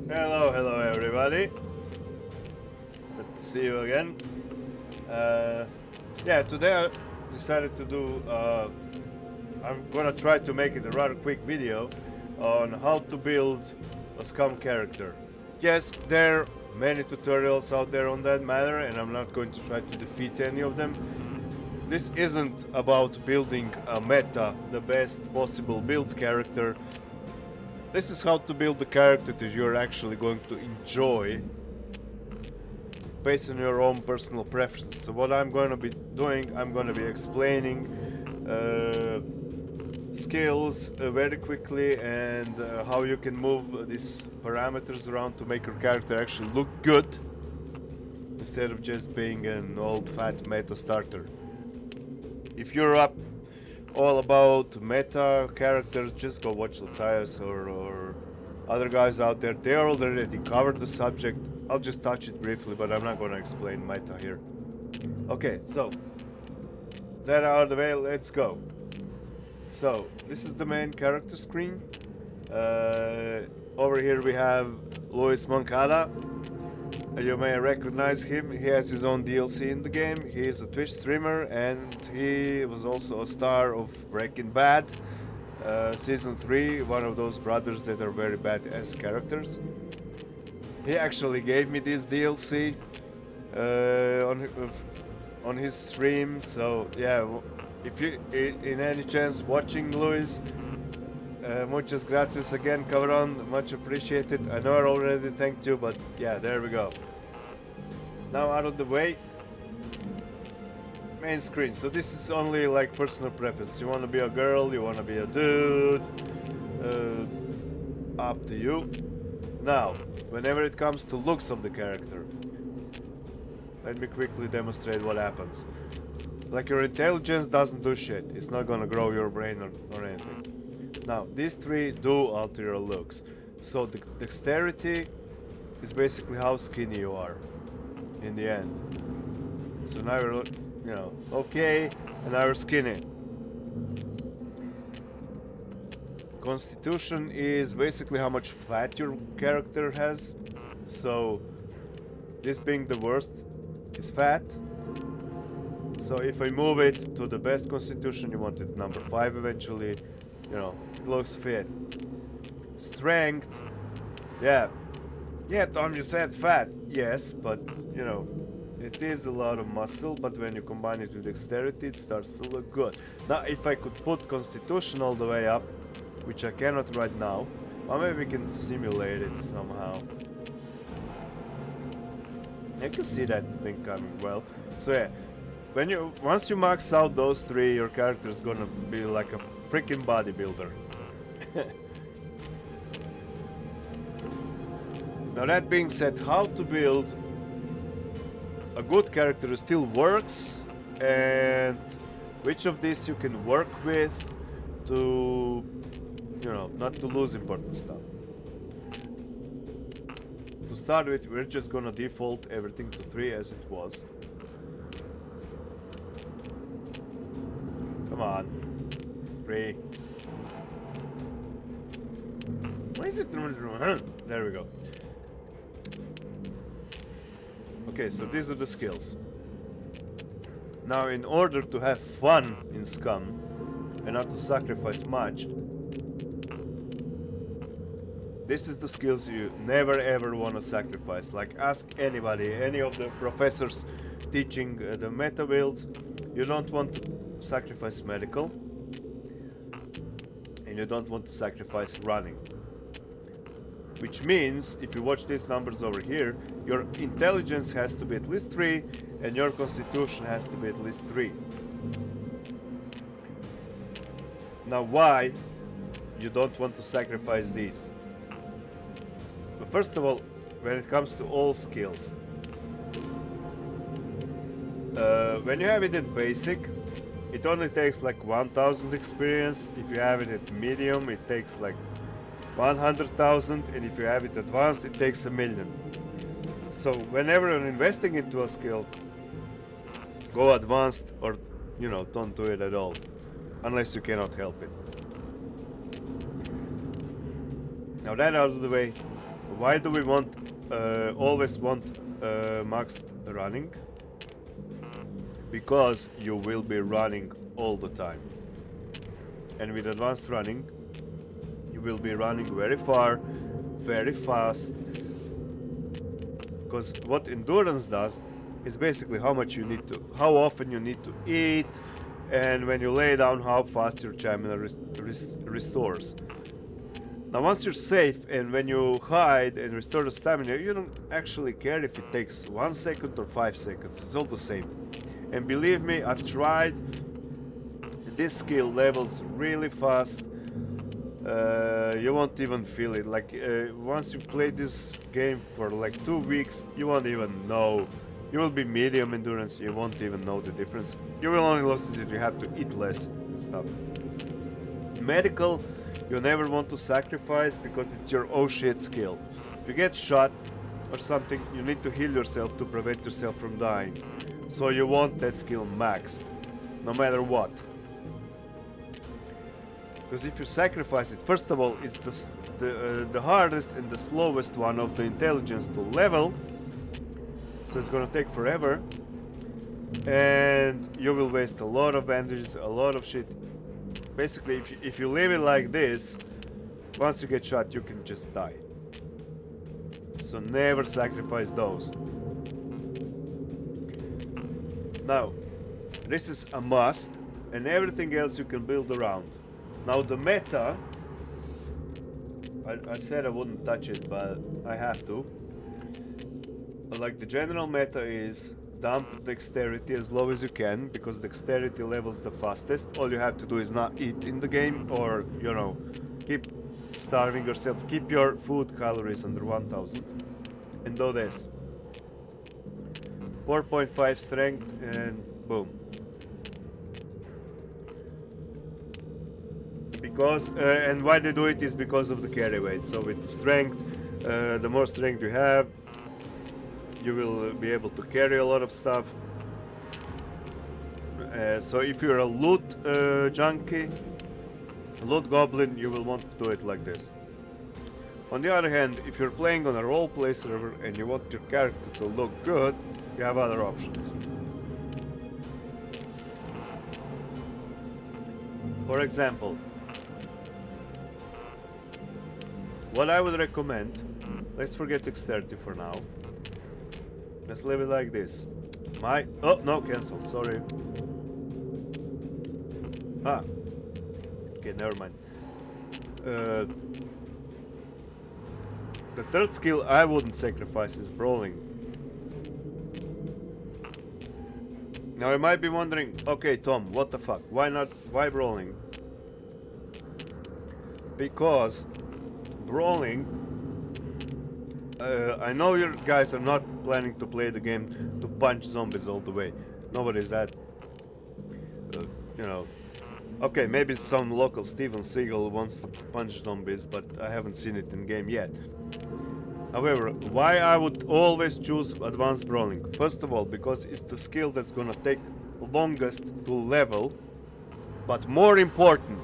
Hello everybody. Good to see you again. Yeah, today I decided to do, I'm gonna try to make it a rather quick video on how to build a SCUM character. Yes, there are many tutorials out there on that matter, and I'm not going to try to defeat any of them. This isn't about building a meta, the best possible build character. This is how to build a character that you're actually going to enjoy based on your own personal preferences. So what I'm going to be doing, I'm going to be explaining skills very quickly and how you can move these parameters around to make your character actually look good instead of just being an old fat meta starter. If you're up all about meta characters, just go watch Latias or other guys out there. They already covered the subject. I'll just touch it briefly, but I'm not going to explain meta here. Okay, so that out of the way, let's go. So this is the main character screen. Over here we have Luis Moncada. You may recognize him. He has his own DLC in the game. He is a Twitch streamer and he was also a star of Breaking Bad Season 3, one of those brothers that are very bad as characters. He actually gave me this DLC on his stream, so yeah, if you in any chance watching Luis, muchas gracias again, Cabron, much appreciated. I know I already thanked you, but yeah, there we go. Now out of the way, main screen. So this is only like personal preference. You want to be a girl, you want to be a dude, up to you. Now, whenever it comes to looks of the character, let me quickly demonstrate what happens. Like, your intelligence doesn't do shit. It's not gonna grow your brain or anything. Now, these three do alter your looks. So the dexterity is basically how skinny you are in the end. So now you're, you know, okay, and now you're skinny. Constitution is basically how much fat your character has. So this being the worst is fat. So if I move it to the best constitution, you want it number 5 eventually, you know, it looks fit. Strength, yeah, Tom, you said fat, yes, but you know, it is a lot of muscle, but when you combine it with dexterity, it starts to look good. Now, if I could put constitution all the way up, which I cannot right now, or maybe we can simulate it somehow. I can see that thing coming well. So yeah, once you max out those three, your character is gonna be like a freaking bodybuilder. Now that being said, how to build a good character who still works, and which of these you can work with to, you know, not to lose important stuff. To start with, we're just gonna default everything to 3 as it was. Come on. 3. Why is it? There we go. Okay, so these are the skills. Now, in order to have fun in SCUM and not to sacrifice much, this is the skills you never ever want to sacrifice. Like, ask anybody, any of the professors teaching the meta builds, you don't want to sacrifice medical, and you don't want to sacrifice running. Which means, if you watch these numbers over here, your intelligence has to be at least 3, and your constitution has to be at least 3. Now, why you don't want to sacrifice these? But first of all, when it comes to all skills, when you have it at basic, it only takes like 1000 experience. If you have it at medium, it takes like 100,000, and if you have it advanced, it takes 1,000,000. So whenever you're investing into a skill, go advanced, or, you know, don't do it at all, unless you cannot help it. Now that out of the way, why do we want always want maxed running? Because you will be running all the time, and with advanced running you will be running very far, very fast, because what endurance does is basically how often you need to eat, and when you lay down, how fast your stamina restores. Now once you're safe, and when you hide and restore the stamina, you don't actually care if it takes 1 second or 5 seconds, it's all the same. And believe me, I've tried, this skill levels really fast. You won't even feel it. Like once you play this game for like 2 weeks, you won't even know. You will be medium endurance, you won't even know the difference. You will only lose it if you have to eat less and stuff. Medical, you never want to sacrifice because it's your oh shit skill. If you get shot or something, you need to heal yourself to prevent yourself from dying. So you want that skill maxed, no matter what. Because if you sacrifice it, first of all, it's the hardest and the slowest one of the intelligence to level. So it's gonna take forever. And you will waste a lot of bandages, a lot of shit. Basically, if you leave it like this, once you get shot, you can just die. So never sacrifice those. Now, this is a must, and everything else you can build around. Now the meta, I said I wouldn't touch it, but I have to. Like the general meta is dump dexterity as low as you can, because dexterity levels the fastest. All you have to do is not eat in the game, or you know, keep starving yourself, keep your food calories under 1000, and do this. 4.5 strength and boom. Because and why they do it is because of the carry weight. So with strength, the more strength you have, you will be able to carry a lot of stuff. So if you're a loot junkie, loot goblin, you will want to do it like this. On the other hand, if you're playing on a roleplay server and you want your character to look good, you have other options. For example, what I would recommend, let's forget dexterity for now. Let's leave it like this. Oh no, cancel, sorry. Okay, never mind. The third skill I wouldn't sacrifice is Brawling. Now you might be wondering, okay Tom, what the fuck? Why Brawling? Because Brawling, I know you guys are not planning to play the game to punch zombies all the way. Nobody's that, you know. Okay, maybe some local Steven Seagal wants to punch zombies, but I haven't seen it in game yet. However, why I would always choose advanced Brawling? First of all, because it's the skill that's gonna take longest to level, but more important,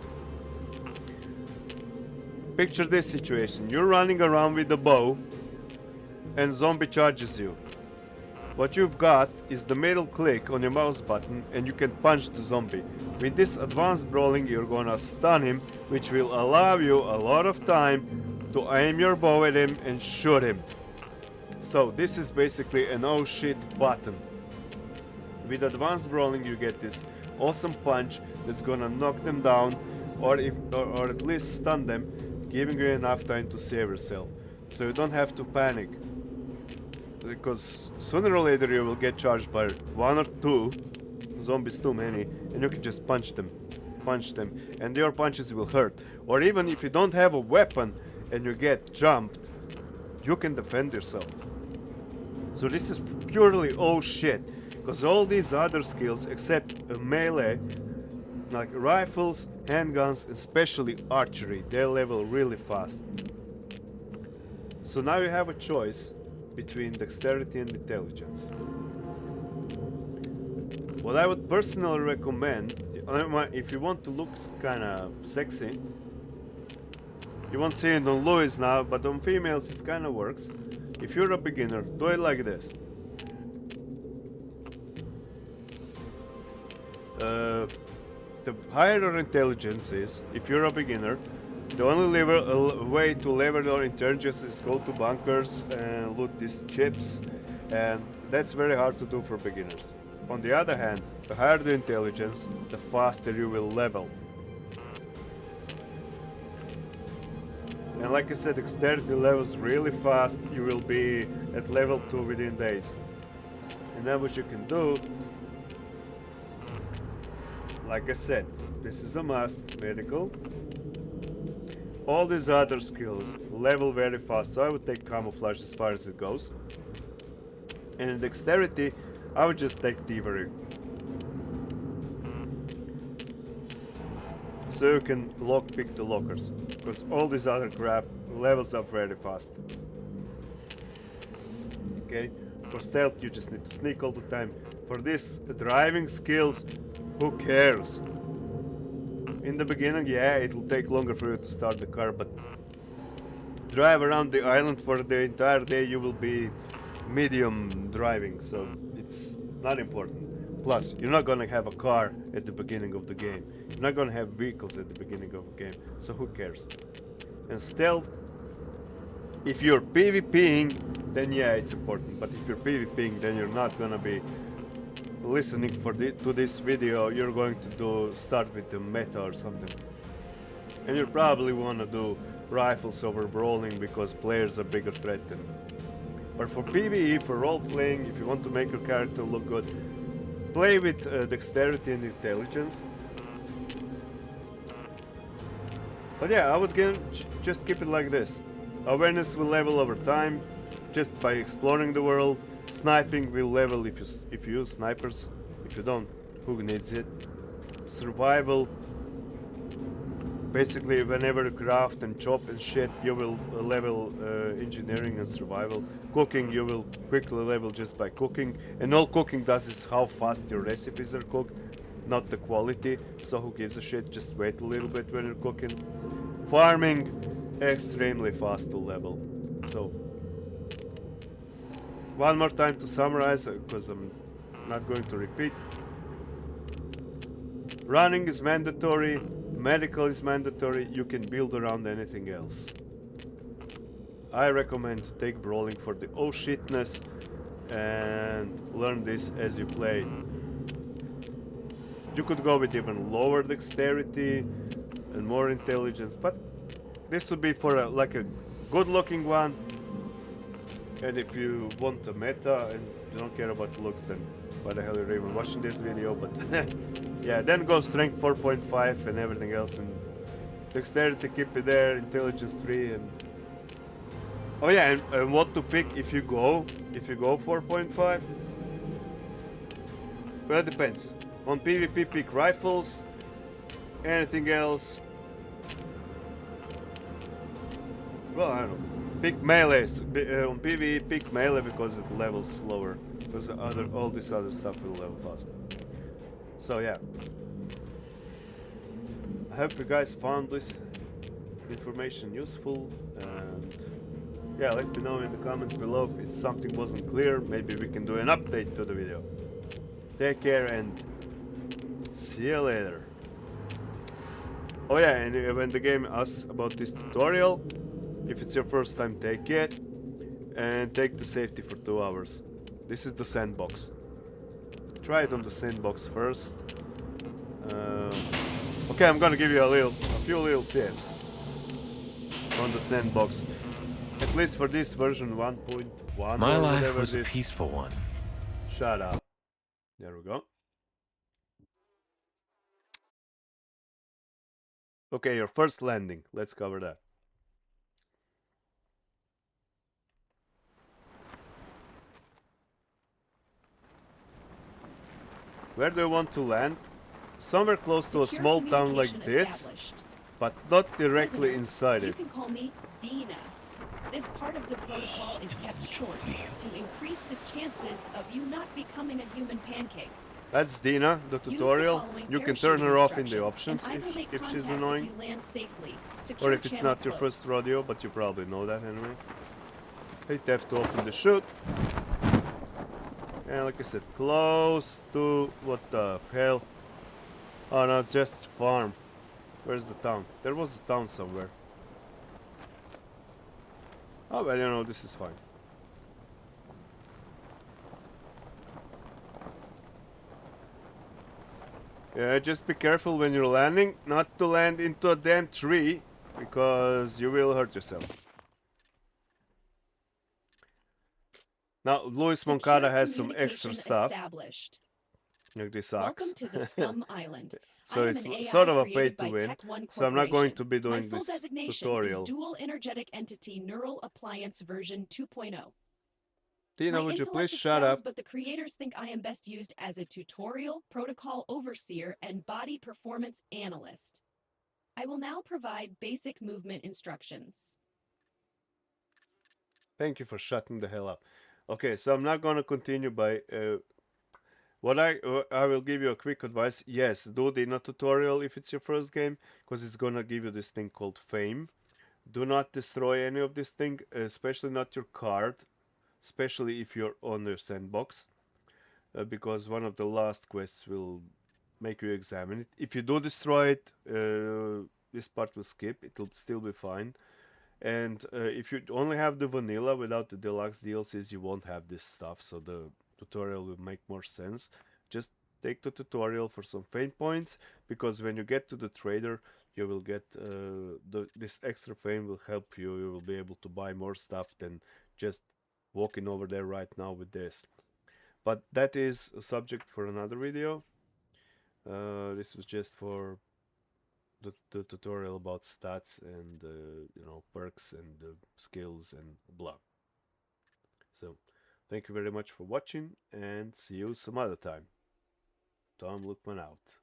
picture this situation. You're running around with a bow and zombie charges you. What you've got is the middle click on your mouse button and you can punch the zombie. With this advanced Brawling, you're gonna stun him, which will allow you a lot of time to aim your bow at him and shoot him. So this is basically an oh shit button. With advanced Brawling you get this awesome punch that's gonna knock them down, or at least stun them, giving you enough time to save yourself. So you don't have to panic, because sooner or later you will get charged by 1 or 2 zombies, too many, and you can just punch them, and your punches will hurt. Or even if you don't have a weapon and you get jumped, you can defend yourself. So this is purely oh shit, because all these other skills except melee, like rifles, handguns, especially archery, they level really fast. So now you have a choice between dexterity and intelligence. What I would personally recommend, if you want to look kinda sexy, You won't see it on Louis now, but on females it kinda works. If you're a beginner, do it like this. The higher your intelligence is, if you're a beginner, the only way to level your intelligence is go to bunkers and loot these chips, and that's very hard to do for beginners. On the other hand, the higher the intelligence, the faster you will level. And like I said, dexterity levels really fast. You will be at level 2 within days. And then what you can do, like I said, this is a must, medical. All these other skills level very fast, so I would take camouflage as far as it goes. And in dexterity, I would just take thievery. So you can lockpick the lockers, because all this other crap levels up very fast. Okay, for stealth you just need to sneak all the time. For this driving skills, who cares? In the beginning, yeah, it will take longer for you to start the car, but drive around the island for the entire day, you will be medium driving, so it's not important. Plus, you're not gonna have a car at the beginning of the game. You're not gonna have vehicles at the beginning of the game, so who cares? And stealth, if you're PvPing, then yeah, it's important. But if you're PvPing, then you're not gonna be listening to this video. You're going to start with the meta or something. And you probably wanna do rifles over brawling because players are bigger threat than. But for PvE, for role-playing, if you want to make your character look good, play with dexterity and intelligence. But yeah, I would just keep it like this. Awareness will level over time, just by exploring the world. Sniping will level if you use snipers. If you don't, who needs it? Survival. Basically, whenever you craft and chop and shit, you will level engineering and survival. Cooking, you will quickly level just by cooking. And all cooking does is how fast your recipes are cooked, not the quality. So who gives a shit? Just wait a little bit when you're cooking. Farming, extremely fast to level. So, one more time to summarize, because I'm not going to repeat. Running is mandatory. Medical is mandatory. You can build around anything else. I recommend take Brawling for the oh shitness and learn this as you play. You could go with even lower dexterity and more intelligence, but this would be for like a good looking one. And if you want a meta and you don't care about looks, then why the hell are you even watching this video? But yeah, then go strength 4.5 and everything else, and dexterity keep it there, intelligence 3, and oh yeah, and what to pick if you go 4.5? Well, it depends. On PvP, pick rifles. Anything else? Well, I don't know. Pick melees. On PvE, pick melee because it levels slower. Because all this other stuff will level fast. So yeah. I hope you guys found this information useful, and yeah, let me know in the comments below if something wasn't clear. Maybe we can do an update to the video. Take care and see you later. Oh yeah, and when the game asks about this tutorial, if it's your first time, take it and take the safety for 2 hours. This is the sandbox. Try it on the sandbox first. Okay, I'm gonna give you a few little tips on the sandbox. At least for this version 1.1. My life was a peaceful one. Shut up. There we go. Okay, your first landing. Let's cover that. Where do you want to land? Somewhere close to a small town like this, but not directly inside it. You can call me Dina. This part of the protocol is kept short to increase the chances of you not becoming a human pancake. That's Dina, the tutorial. You can turn her off in the options if she's annoying. Or if it's not your first rodeo, but you probably know that anyway. Hit F to open the chute. And like I said, close to... what the hell? Oh no, it's just farm. Where's the town? There was a town somewhere. Oh well, you know, this is fine. Yeah, just be careful when you're landing, not to land into a damn tree, because you will hurt yourself. Now, Luis Moncada has some extra stuff. Like this axe. Welcome to the SCUM Island. So it's sort of a pay to win. So I'm not going to be doing this tutorial. Is Dual Energetic Entity Neural Appliance version 2.0. Tina, would you please shut up? But the creators think I am best used as a tutorial, protocol overseer, and body performance analyst. I will now provide basic movement instructions. Thank you for shutting the hell up. Okay, so I'm not going to continue by... I will give you a quick advice. Yes, do the tutorial if it's your first game, because it's going to give you this thing called fame. Do not destroy any of this thing, especially not your card. Especially if you're on your sandbox, because one of the last quests will make you examine it. If you do destroy it, this part will skip. It'll still be fine. And if you only have the vanilla without the deluxe DLCs, you won't have this stuff, so the tutorial will make more sense. Just take the tutorial for some fame points, because when you get to the trader, you will get this extra fame will help you. You will be able to buy more stuff than just walking over there right now with this. But that is a subject for another video. This was just for the tutorial about stats and you know, perks and skills and blah. So thank you very much for watching, and see you some other time. Tom Lookman out.